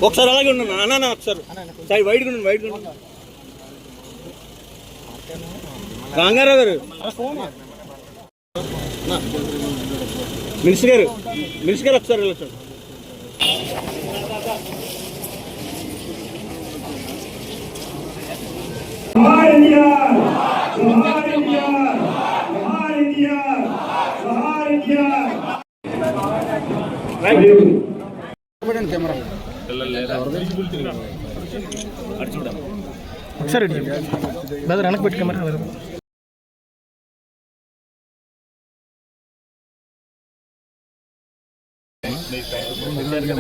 ఒకసారి అలాగే ఉన్నాను అన్న ఒకసారి సైడ్ వైడ్గా ఉన్నాను వైడ్గా రాంగారావు గారు మినిస్టర్ గారు ఒకసారి వెళ్ళొచ్చాడు ఒకసారి వెనక్కి పెట్టి కెమెరా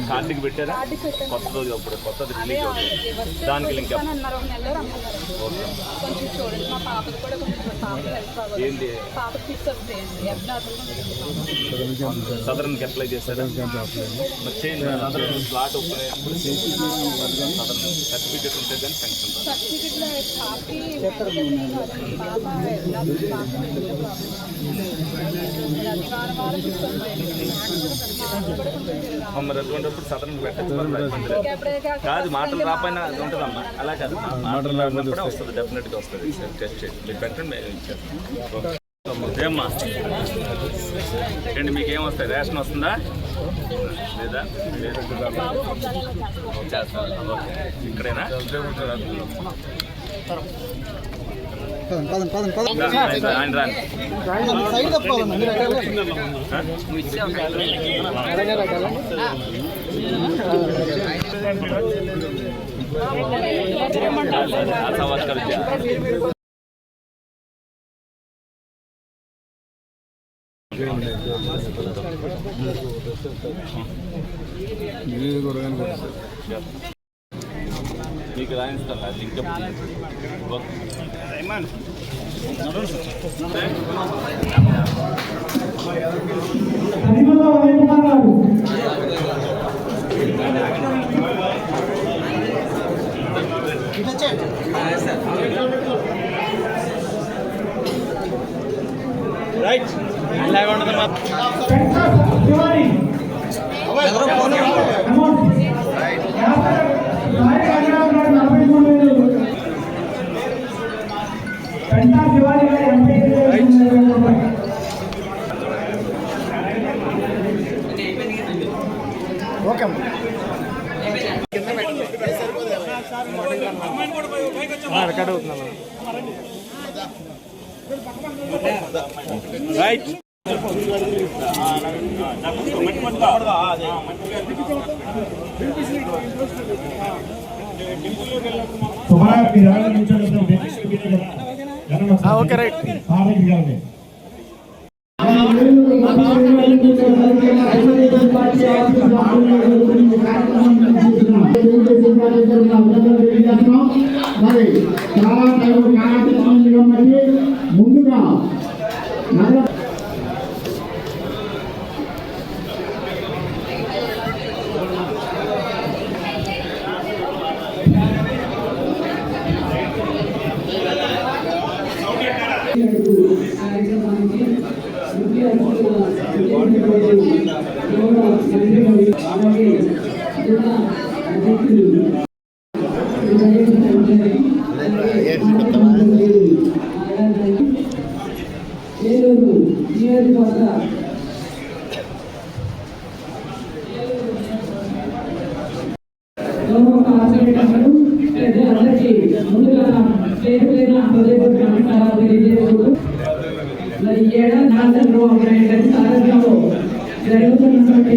కార్డుకి పెట్టారా కొత్త రోజు అప్పుడు కొత్తది రిలీజ్ అవుతుంది దానికి లింక్ ఏంటి సదరన్కి అప్లై చేశారా మరి చేయండి స్లాట్ సదరన్ సర్టిఫికేట్ ఉంటే కానీ పెన్షన్ మరి అటువంటిప్పుడు సదరన్ పెట్టచ్చు కాదు మాటలు రాపోయినా అది ఉంటుందమ్మా అలా కాదు మాటలు రాకపోతే వస్తుంది డెఫినెట్గా వస్తుంది టెస్ట్ చేయండి మీరు పెట్టండి మేము ఇచ్చేస్తాం ఏమ్మా ఏంటి మీకేం వస్తాయి రేషన్ వస్తుందా లేదా ఇక్కడేనా ఆయన రాని మీకు రాయిస్తాను లింక్ రైట్ ఇలాగ ఉండదు ఓకే రికార్డ్ అవుతున్నాను రైట్ ఓకే రైట్ ముందుగా జరుగుతున్నటువంటి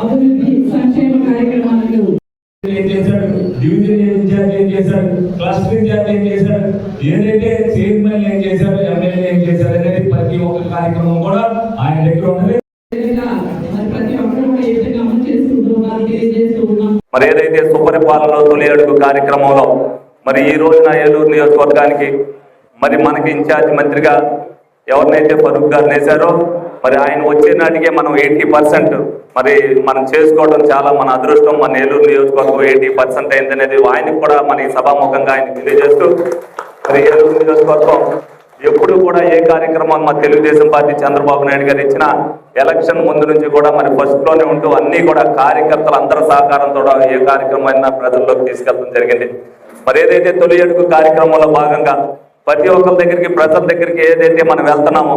అభివృద్ధి సంక్షేమ కార్యక్రమాలకు డివిజన్ ఇన్ఛార్జ్ ఏం చేశారు, క్లస్టర్ ఇన్ఛార్జ్ ఏం చేశారు, ఏదైతే చైర్మన్ ఏం చేశారు, ఎమ్మెల్యే ఏం చేశారు అనేది ప్రతి ఒక్క కార్యక్రమం కూడా ఆయన దగ్గర ఉన్నది. తెలియజేస్తూ ఉన్నాం. మరి ఏదైతే సుపరిపాలనలో తొలి అడుగు కార్యక్రమంలో మరి ఈ రోజున ఏలూరు నియోజకవర్గానికి మరి మనకి ఇన్ఛార్జ్ మంత్రిగా ఎవరినైతే ఫరూక్ గారు వేశారో మరి ఆయన వచ్చే నాటికే మనం 80% మరి మనం చేసుకోవడం చాలా మన అదృష్టం. మన ఏలూరు నియోజకవర్గం 80% అయిందనేది ఆయనకు కూడా మన ఈ సభాముఖంగా ఆయన తెలియజేస్తూ మరి ఏలూరు నియోజకవర్గం ఎప్పుడు కూడా ఏ కార్యక్రమం మా తెలుగుదేశం పార్టీ చంద్రబాబు నాయుడు గారు ఇచ్చిన ఎలక్షన్ ముందు నుంచి కూడా మరి ఫస్ట్లోనే ఉంటూ అన్నీ కూడా కార్యకర్తలు అందరి సహకారంతో ఏ కార్యక్రమం అయినా ప్రజల్లోకి తీసుకెళ్ళడం జరిగింది. మరి ఏదైతే తొలి అడుగు కార్యక్రమంలో భాగంగా ప్రతి ఒక్కరి దగ్గరికి ప్రజల దగ్గరికి ఏదైతే మనం వెళ్తున్నామో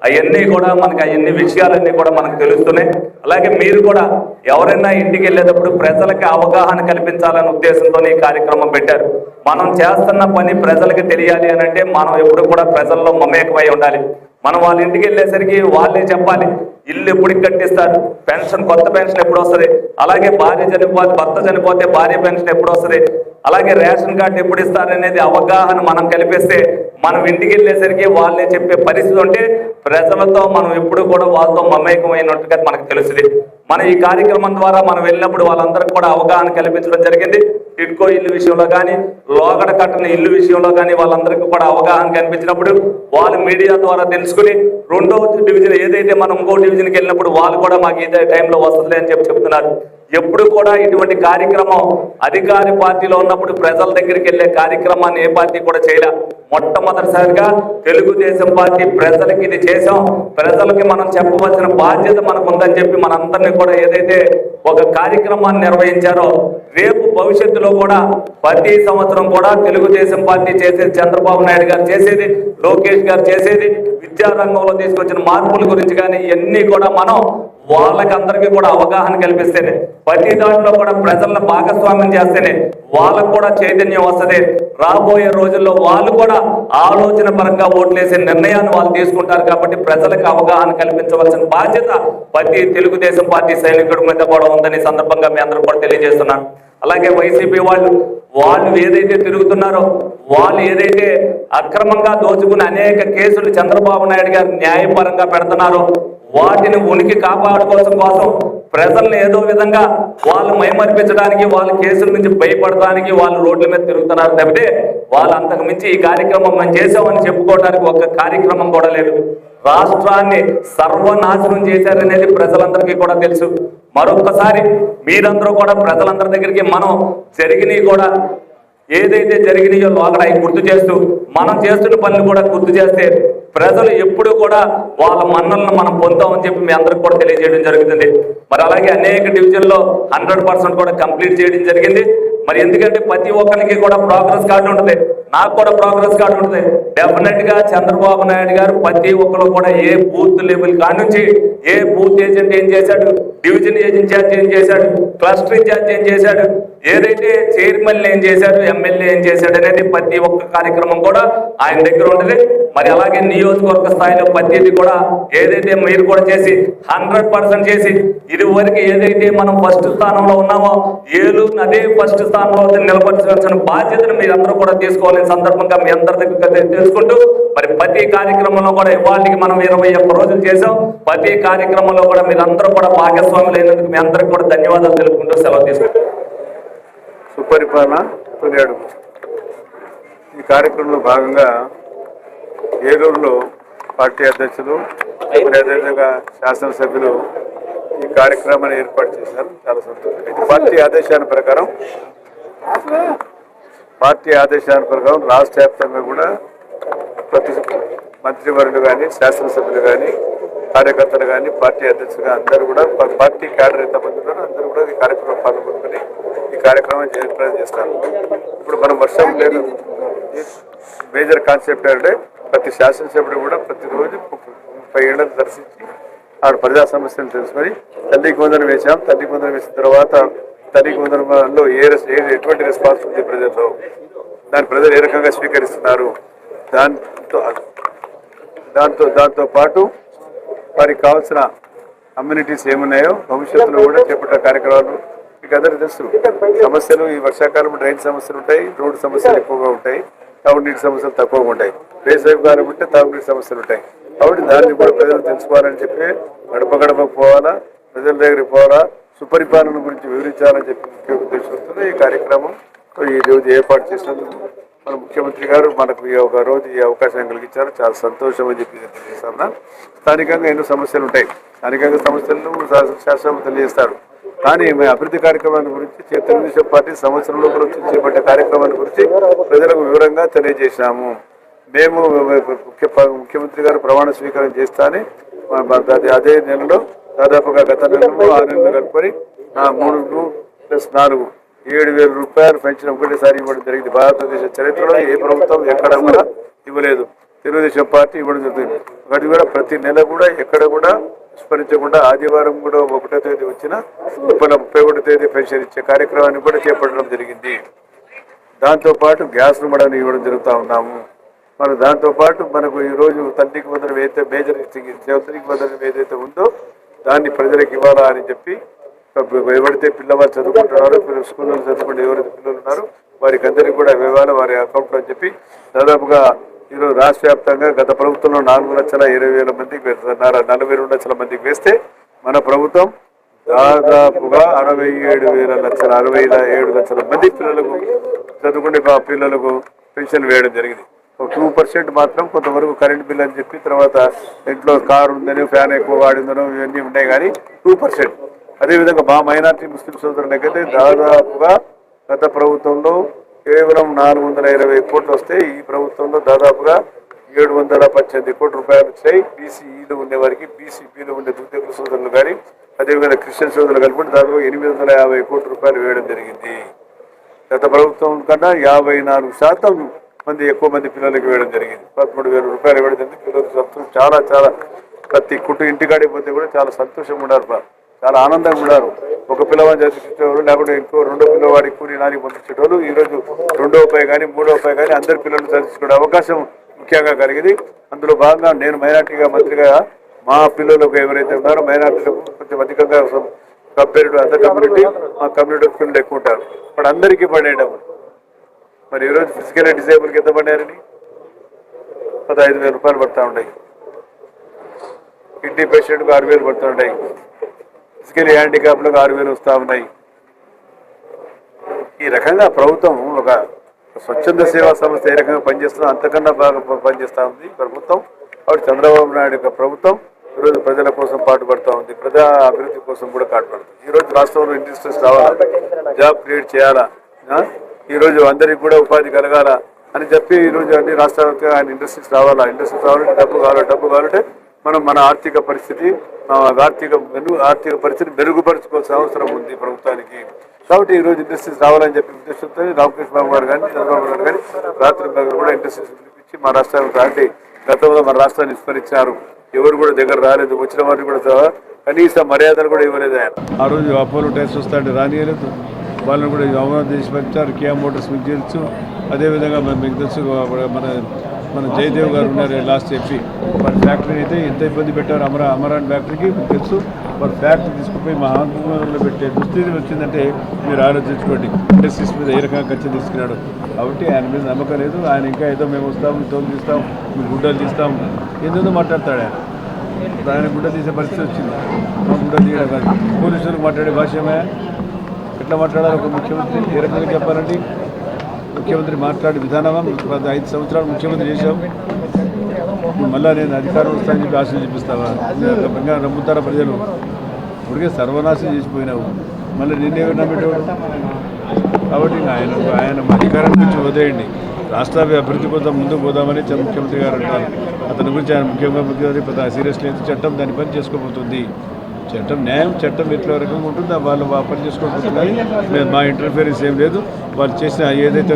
అవన్నీ కూడా మనకి అవన్నీ విషయాలన్నీ కూడా మనకు తెలుస్తున్నాయి. అలాగే మీరు కూడా ఎవరైనా ఇంటికి వెళ్ళేటప్పుడు ప్రజలకి అవగాహన కల్పించాలనే ఉద్దేశంతో ఈ కార్యక్రమం పెట్టారు. మనం చేస్తున్న పని ప్రజలకి తెలియాలి అని అంటే మనం ఎప్పుడు కూడా ప్రజల్లో మమేకమై ఉండాలి. మనం వాళ్ళ ఇంటికి వెళ్ళేసరికి వాళ్ళే చెప్పాలి ఇల్లు ఎప్పుడు కట్టిస్తారు, పెన్షన్ కొత్త పెన్షన్ ఎప్పుడు వస్తుంది, అలాగే భర్త చనిపోతే భార్య పెన్షన్ ఎప్పుడు వస్తుంది, అలాగే రేషన్ కార్డు ఎప్పుడు ఇస్తారనేది అవగాహన మనం కల్పిస్తే మనం ఇంటికి వెళ్ళేసరికి వాళ్ళే చెప్పే పరిస్థితి ఉంటే ప్రజలతో మనం ఎప్పుడు కూడా వాళ్ళతో మమేకమైనట్టుగా మనకు తెలుస్తుంది. మన ఈ కార్యక్రమం ద్వారా మనం వెళ్ళినప్పుడు వాళ్ళందరికీ కూడా అవగాహన కల్పించడం జరిగింది. టిడ్కో ఇల్లు విషయంలో కానీ లోగడ కట్టని ఇల్లు విషయంలో కానీ వాళ్ళందరికీ కూడా అవగాహన కనిపించినప్పుడు వాళ్ళు మీడియా ద్వారా తెలుసుకుని 2వ డివిజన్ ఏదైతే మనం 3వ డివిజన్కి వెళ్ళినప్పుడు వాళ్ళు కూడా మాకు ఇదే టైంలో వస్తుంది అని చెప్తున్నారు. ఎప్పుడు కూడా ఇటువంటి కార్యక్రమం అధికార పార్టీలో ఉన్నప్పుడు ప్రజల దగ్గరికి వెళ్ళే కార్యక్రమాన్ని ఏ పార్టీ కూడా చేయలే. మొట్టమొదటిసారిగా తెలుగుదేశం పార్టీ ప్రజలకి ఇది చేసాం, ప్రజలకి మనం చెప్పవలసిన బాధ్యత మనకు ఉందని చెప్పి మనందరినీ కూడా ఏదైతే ఒక కార్యక్రమాన్ని నిర్వహించారో రేపు భవిష్యత్తులో కూడా ప్రతి సంవత్సరం కూడా తెలుగుదేశం పార్టీ చేసేది, చంద్రబాబు నాయుడు గారు చేసేది, లోకేష్ గారు చేసేది, విద్యారంగంలో తీసుకొచ్చిన మార్పుల గురించి కానీ ఇవన్నీ కూడా మనం వాళ్ళకందరికీ కూడా అవగాహన కల్పిస్తేనే ప్రతి దాంట్లో కూడా ప్రజలను భాగస్వామ్యం చేస్తేనే వాళ్ళకు కూడా చైతన్యం వస్తుంది. రాబోయే రోజుల్లో వాళ్ళు కూడా ఆలోచన పరంగా ఓట్లేసే నిర్ణయాన్ని వాళ్ళు తీసుకుంటారు. కాబట్టి ప్రజలకు అవగాహన కల్పించవలసిన బాధ్యత ప్రతి తెలుగుదేశం పార్టీ సైనికుడి మీద కూడా ఉందని సందర్భంగా మీ అందరూ కూడా తెలియజేస్తున్నాను. అలాగే వైసీపీ వాళ్ళు ఏదైతే తిరుగుతున్నారో వాళ్ళు ఏదైతే అక్రమంగా దోచుకుని అనేక కేసులు చంద్రబాబు నాయుడు గారు న్యాయపరంగా పెడుతున్నారో వాటిని ఉనికి కాపాడుకోవడం కోసం ప్రజల్ని ఏదో విధంగా వాళ్ళు మైమర్పించడానికి వాళ్ళ కేసుల నుంచి భయపడడానికి వాళ్ళు రోడ్ల మీద తిరుగుతున్నారు తప్పితే వాళ్ళు అంతకు మించి ఈ కార్యక్రమం మనం చేసామని చెప్పుకోవడానికి ఒక కార్యక్రమం కూడా లేదు. రాష్ట్రాన్ని సర్వనాశనం చేశారనేది ప్రజలందరికీ కూడా తెలుసు. మరొక్కసారి మీరందరూ కూడా ప్రజలందరి దగ్గరికి మనం జరిగినవి కూడా ఏదైతే జరిగినాయో లోగడ గుర్తు చేస్తూ మనం చేస్తున్న పనులు కూడా గుర్తు చేస్తే ప్రజలు ఎప్పుడు కూడా వాళ్ళ మన్నలను మనం పొందామని చెప్పి మీ అందరికి కూడా తెలియజేయడం జరుగుతుంది. మరి అలాగే అనేక డివిజన్లో 100% కూడా కంప్లీట్ చేయడం జరిగింది. మరి ఎందుకంటే ప్రతి ఒక్కరికి కూడా ప్రోగ్రెస్ కార్డు ఉంటుంది, నాకు కూడా ప్రోగ్రెస్ కార్డు ఉంటుంది. డెఫినెట్ గా చంద్రబాబు నాయుడు గారు ప్రతి ఒక్కరు కూడా ఏ బూత్ లెవెల్ కాడి నుంచి ఏ బూత్ ఏజెంట్ ఏం చేశాడు, డివిజన్ ఇన్ఛార్జ్ ఏం చేశాడు, క్లస్టర్ ఇన్ఛార్జ్ ఏం చేశాడు, ఏదైతే చైర్మన్ ఏం చేశాడు, ఎమ్మెల్యే ఏం చేశాడు అనేది ప్రతి ఒక్క కార్యక్రమం కూడా ఆయన దగ్గర ఉంటుంది. మరి అలాగే నియోజకవర్గ స్థాయిలో ప్రతిదీ కూడా ఏదైతే మీరు కూడా చేసి 100% చేసి ఇదివరకు ఏదైతే మనం ఫస్ట్ స్థానంలో ఉన్నామో ఏలూరు అదే ఫస్ట్ స్థానంలో నిలబడాల్సిన బాధ్యతను మీరందరూ కూడా తీసుకోవాలని సందర్భంగా మీ అందరి దగ్గర తెలుసుకుంటూ మరి ప్రతి కార్యక్రమంలో కూడా ఇవాళకి మనం 21 రోజులు చేసాం. ప్రతి కార్యక్రమంలో కూడా మీరందరూ కూడా భాగస్వాములు అయినందుకు మీ అందరికి కూడా ధన్యవాదాలు తెలుపుకుంటూ సెలవు తీసుకుంటాం. సుపరిపాలన తొలి అడుగు ఈ కార్యక్రమంలో భాగంగా ఏలూరులో పార్టీ అధ్యక్షులు అదేవిధంగా శాసనసభ్యులు ఈ కార్యక్రమాన్ని ఏర్పాటు చేశారు. చాలా సంతోషం. ఇది పార్టీ ఆదేశాల ప్రకారం రాష్ట్ర వ్యాప్తంగా కూడా ప్రతి మంత్రివర్యులు కానీ శాసనసభ్యులు కానీ కార్యకర్తలు కానీ పార్టీ అధ్యక్షులుగా అందరూ కూడా పార్టీ క్యాడర్ ఎంతమంది ఉన్నారో అందరూ కూడా ఈ కార్యక్రమం పాల్గొనుకొని ఈ కార్యక్రమం జయప్రదం చేస్తారు. ఇప్పుడు మనం వర్షం లేదు మేజర్ కాన్సెప్ట్ అంటే ప్రతి శాసనసభ్యుడు కూడా ప్రతిరోజు 30 ఏళ్లను దర్శించి ఆవిడ ప్రజా సమస్యలు తెలుసుకొని తల్లికి వందనం వేసాం. తల్లికి వందనం వేసిన తర్వాత తల్లికి వందనంలో ఎటువంటి రెస్పాన్స్ ఉంది ప్రజల్లో, దాని ప్రజలు ఏ రకంగా స్వీకరిస్తున్నారు, దాంతో పాటు వారికి కావాల్సిన అమ్యూనిటీస్ ఏమున్నాయో భవిష్యత్తులో కూడా చేపట్టే కార్యక్రమాలు మీకు అందరికీ తెలుసు. సమస్యలు ఈ వర్షాకాలం డ్రైన్ సమస్యలు ఉంటాయి, రోడ్డు సమస్యలు ఎక్కువగా ఉంటాయి, తాగునీటి సమస్యలు తక్కువగా ఉంటాయి, వేసవి కాలం ఉంటే తాగునీటి సమస్యలు ఉంటాయి. కాబట్టి దాన్ని కూడా ప్రజలు తెలుసుకోవాలని చెప్పి గడప గడపకు పోవాలా, ప్రజల దగ్గరికి పోవాలా, సుపరిపాలన గురించి వివరించాలని చెప్పి ముఖ్య ఉద్దేశంతో ఈ కార్యక్రమం ఈ రోజు ఏర్పాటు చేసినందుకు మన ముఖ్యమంత్రి గారు మనకు ఒక రోజు ఈ అవకాశం కలిగించారు. చాలా సంతోషం అని చెప్పి తెలియజేస్తాను. స్థానికంగా ఎన్నో సమస్యలు ఉంటాయి. స్థానికంగా సమస్యలను శాసనం తెలియజేస్తారు. కానీ మేము అభివృద్ధి కార్యక్రమాల గురించి తెలుగుదేశం పార్టీ సంవత్సరంలో కూడా చేపట్టే కార్యక్రమాల గురించి ప్రజలకు వివరంగా తెలియజేశాము. మేము ముఖ్యమంత్రి గారు ప్రమాణ స్వీకారం చేస్తానే అదే నెలలో దాదాపుగా గత నెలలో 6 నెలలు కలుపుకొని 3+4 7,000 రూపాయలు పెన్షన్ ఒకటేసారి ఇవ్వడం జరిగింది. భారతదేశ చరిత్రలో ఏ ప్రభుత్వం ఎక్కడ కూడా ఇవ్వలేదు. తెలుగుదేశం పార్టీ ఇవ్వడం జరుగుతుంది. అది కూడా ప్రతి నెల కూడా ఎక్కడ కూడా విస్మరించకుండా ఆదివారం కూడా 1వ తేదీ వచ్చిన 31వ తేదీ పెన్షన్ ఇచ్చే కార్యక్రమాన్ని కూడా చేపట్టడం జరిగింది. దాంతోపాటు గ్యాస్ కూడా ఇవ్వడం జరుగుతూ ఉన్నాము. మన దాంతోపాటు మనకు ఈరోజు తల్లికి వందనం ఏదైతే మేజర్ చౌదరికి వందనం ఏదైతే ఉందో దాన్ని ప్రజలకు ఇవ్వాలా అని చెప్పి ఎవరైతే పిల్లవాళ్ళు చదువుకుంటున్నారో స్కూల్లో చదువుకుంటే ఎవరైతే పిల్లలు ఉన్నారో వారికి అందరికీ కూడా ఇవ్వాలి వారి అకౌంట్లో అని చెప్పి దాదాపుగా ఈరోజు రాష్ట్ర వ్యాప్తంగా గత ప్రభుత్వంలో 4,20,000 మందికి 42 లక్షల మందికి వేస్తే మన ప్రభుత్వం దాదాపుగా 67 లక్షల మంది పిల్లలకు చదువుకునే పిల్లలకు పెన్షన్ వేయడం జరిగింది. 2% మాత్రం కొంతవరకు కరెంట్ బిల్ అని చెప్పి తర్వాత ఇంట్లో కారు ఉందని ఫ్యాన్ ఎక్కువ వాడిందనో ఇవన్నీ ఉన్నాయి కానీ 2%. అదేవిధంగా మా మైనార్టీ ముస్లిం సోదరులకైతే దాదాపుగా గత ప్రభుత్వంలో కేవలం 420 కోట్లు వస్తే ఈ ప్రభుత్వంలో దాదాపుగా 718 కోట్ల రూపాయలు వచ్చాయి. బీసీఈలు ఉండేవారికి బీసీపీలు ఉండే దుద్దేకుల సోదరులు కానీ అదేవిధంగా క్రిస్టియన్ సోదరులు కలిపి దాదాపు 850 కోట్ల రూపాయలు వేయడం జరిగింది. గత ప్రభుత్వం కన్నా 54% మంది ఎక్కువ మంది పిల్లలకి వేయడం జరిగింది. 13,000 రూపాయలు ఇవ్వడం జరిగింది. పిల్లలకు సంతోషం చాలా ప్రతి ఇంటికాడికి పోతే కూడా చాలా సంతోషంగా ఉన్నారు, చాలా ఆనందంగా ఉన్నారు. ఒక పిల్లవాడిని చదివించేవారు లేకుంటే ఇంకో 2వ పిల్లవాడికి కూలి నానికి పంపించేటోళ్ళు ఈరోజు 2వ పై కానీ 3వ పై కానీ అందరి పిల్లలు చదివించుకునే అవకాశం ముఖ్యంగా కలిగింది. అందులో భాగంగా నేను మైనార్టీగా మంత్రిగా మా పిల్లలకు ఎవరైతే ఉన్నారో మైనార్టీలకు కొంచెం అధికంగా కంపేర్ టు అదర్ కమ్యూనిటీ మా కమ్యూనిటీ పిల్లలు ఎక్కువ ఉంటారు. ఇప్పుడు అందరికీ పడేటప్పుడు మరి ఈరోజు ఫిజికల్ డిసేబుల్కి ఎంత పడ్డారని 15,000 రూపాయలు పడుతూ ఉన్నాయి. కిడ్నీ పేషెంట్కు 6,000 పడుతూ ఉన్నాయి. ఫిజికల్ హ్యాండిక్యాప్లకు 6,000 వస్తూ ఉన్నాయి. ఈ రకంగా ప్రభుత్వం ఒక స్వచ్ఛంద సేవా సంస్థ ఏ రకంగా పనిచేస్తుందో అంతకన్నా బాగా పనిచేస్తూ ఉంది ప్రభుత్వం. కాబట్టి చంద్రబాబు నాయుడు యొక్క ప్రభుత్వం ఈరోజు ప్రజల కోసం పాటుపడుతూ ఉంది, ప్రజా అభివృద్ధి కోసం కూడా పాటుపడుతుంది. ఈరోజు రాష్ట్రంలో ఇండస్ట్రీస్ రావాలా, జాబ్ క్రియేట్ చేయాలా, ఈరోజు అందరికీ కూడా ఉపాధి కలగాల అని చెప్పి ఈరోజు అన్ని రాష్ట్రాలకు ఆయన ఇండస్ట్రీస్ రావాలా. ఇండస్ట్రీస్ రావాలంటే డబ్బు కావాలంటే మనం మన ఆర్థిక పరిస్థితి మెరుగుపరుచుకోవాల్సిన అవసరం ఉంది ప్రభుత్వానికి. కాబట్టి ఈరోజు ఇండస్ట్రీస్ రావాలని చెప్పి ఉద్దేశంతో రామకృష్ణ బాబు గారు కానీ చంద్రబాబు గారు కానీ రాత్రి కూడా ఇండస్ట్రీస్ పిలిపించి మా రాష్ట్రానికి అంటే గతంలో మన రాష్ట్రాన్ని విస్మరించారు. ఎవరు కూడా దగ్గర రాలేదు. వచ్చిన వారిని కూడా కనీస మర్యాదలు కూడా ఇవ్వలేదు ఆయన. ఆ రోజు అపోలో టైర్స్ వస్తాడు రానియలేదు, వాళ్ళని కూడా అవమానం చేసి పంపించారు. కియా మోటార్స్ మీకు తెలుసు. అదేవిధంగా మీకు తెలుసు మన జయదేవ్ గారు ఉన్నారు లాస్ట్ చెప్పి వారి ఫ్యాక్టరీ అయితే ఎంత ఇబ్బంది పెట్టారు. అమరాన్ ఫ్యాక్టరీకి మీకు తెలుసు. వారి ఫ్యాక్టరీ తీసుకుపోయి మా ఆంధ్రప్రదేశ్లో పెట్టే దుస్థితి వచ్చిందంటే మీరు ఆలోచించుకోండి. ఇండస్ట్రీస్ మీద ఏ రకంగా ఖర్చు తీసుకున్నాడు. కాబట్టి ఆయన మీద నమ్మకం లేదు. ఆయన ఇంకా ఏదో మేము వస్తాం, తోలు తీస్తాం, మేము గుడ్డలు తీస్తాం ఎందుకు మాట్లాడతాడు ఆయన. ఆయన గుడ్డ తీసే పరిస్థితి వచ్చింది. మా గుడ్డ తీయడం కాదు. పోలీసులకు మాట్లాడే భాష్యమే ఎట్లా మాట్లాడాలి ఒక ముఖ్యమంత్రి? ఏ రకంగా చెప్పాలండి? ముఖ్యమంత్రి మాట్లాడే విధానం 5 సంవత్సరాలు ముఖ్యమంత్రి చేశాం. మళ్ళీ నేను అధికారం వస్తానని చెప్పి ఆశలు చూపిస్తావా? నమ్ముతారా ప్రజలు? ఇప్పటికే సర్వనాశం చేసిపోయినావు. మళ్ళీ నిన్నే నమ్మేటోడు. కాబట్టి ఆయన అధికారం నుంచి వదిలేయండి. రాష్ట్ర అభివృద్ధి కోసం ముందుకు పోదామని ముఖ్యమంత్రి గారు అంటారు. అతని గురించి ఆయన ముఖ్యమంత్రి పెద్ద సీరియస్లీ చట్టం దాని పని చేసుకోబోతుంది. చట్టం న్యాయం చట్టం ఎట్లా రకంగా ఉంటుందో వాళ్ళు పని చేసుకోకపోతున్నారు. మా ఇంటర్ఫియరెన్స్ ఏం లేదు. వాళ్ళు చేసిన ఏదైతే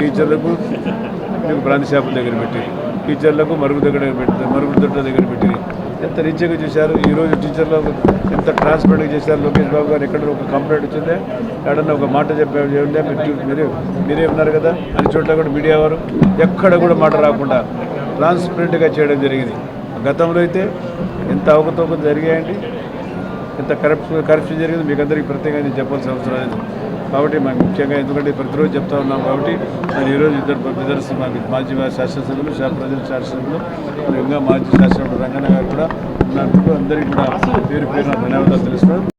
టీచర్లకు మీకు బ్రాంతి షాపుల దగ్గర పెట్టి, టీచర్లకు మరుగుదొడ్ల దగ్గర పెట్టి ఎంత రీచ్గా చేశారు. ఈరోజు టీచర్లకు ఎంత ట్రాన్స్పరెంట్గా చేశారు. లోకేష్ బాబు గారు ఎక్కడ ఒక కంప్లైంట్ వచ్చిందే, ఎక్కడన్నా ఒక మాట చెప్పే మీరే ఉన్నారు కదా అన్ని చోట్ల కూడా మీడియా వారు ఎక్కడ కూడా మాట రాకుండా ట్రాన్స్పరెంట్గా చేయడం జరిగింది. గతంలో అయితే ఎంత అవకతవకలు జరిగాయండి, ఎంత కరప్షన్ జరిగింది మీకు అందరికీ ప్రత్యేకంగా నేను చెప్పాల్సిన అవసరం లేదు. కాబట్టి మాకు ముఖ్యంగా ఎందుకంటే ప్రతిరోజు చెప్తా ఉన్నాం కాబట్టి నేను ఈరోజు ఇద్దరు మాజీ శాసనసభ్యులు ప్రజల శాసనసభ్యులు ఇంకా మాజీ శాసనసభ్యులు రంగన్న గారు కూడా ఉన్నందుకు అందరికీ కూడా పేరు ధన్యవాదాలు తెలుసుకోవడం.